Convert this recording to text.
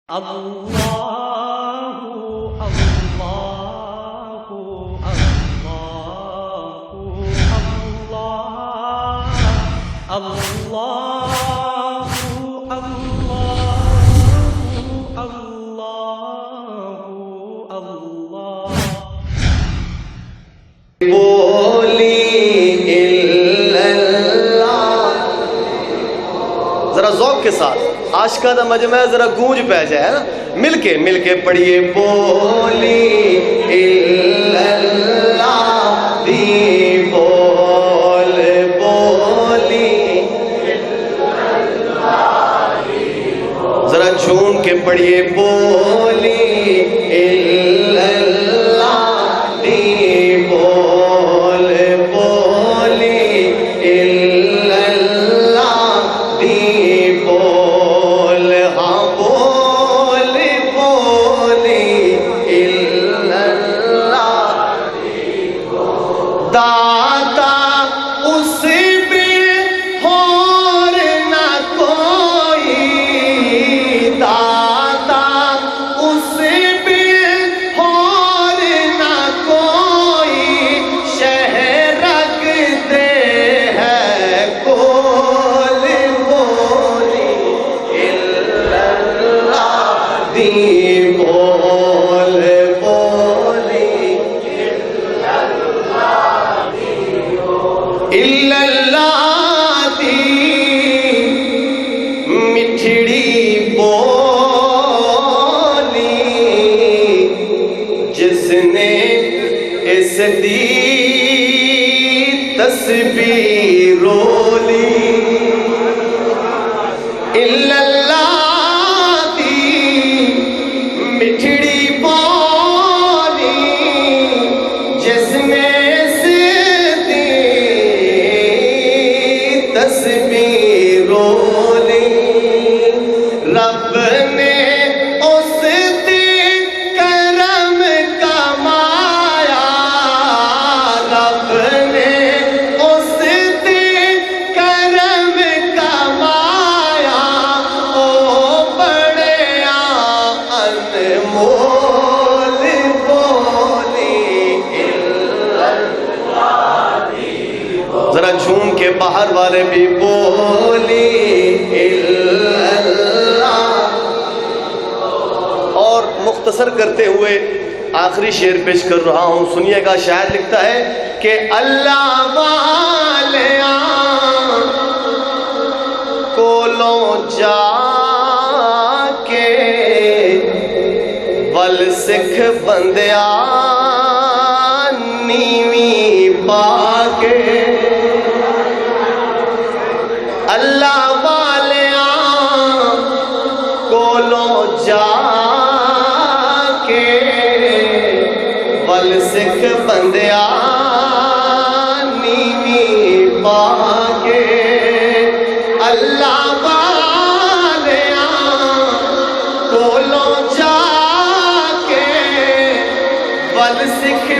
اللہ اللہ اللہ اللہ اللہ اللہ بولی اللہ، ذرا ذوق کے ساتھ عاشقہ دا مجمع ہے، ذرا گونج پہ جائے نا، مل کے پڑھیے بولی اللہ دی بول بولی، ذرا جھوم کے پڑھیے بولی اللہ دی بول بولی اللہ دی بول، ہاں بول بولی اللہ داتا اس بھی اور نہ کوئی، داتا اس بھی اور نہ کوئی، شہر رکھتے ہیں کول بولی اللہ دی بول بولی اللہ دی مٹھڑی بولی، جس نے اس دی تسبیح رولی، اللہ دی مٹھڑی بولی، جس نے اس دی تسبیح رولی، رب نے اس دی کرم کمایا، رب نے اس دی کرم کمایا، او بڑیا انمول بولی ذرا جھوم کے باہر والے بھی بولی اللہ۔ اور مختصر کرتے ہوئے آخری شعر پیش کر رہا ہوں، سنیے گا۔ شاعر لکھتا ہے کہ اللہ والیاں کولوں جا کے ول سکھ بندیاں نیویں پا کے، اللہ والیاں کولوں جا کے ول سکھ بندیاں نیویں پا کے، اللہ والیاں کولوں جا کے ول سکھ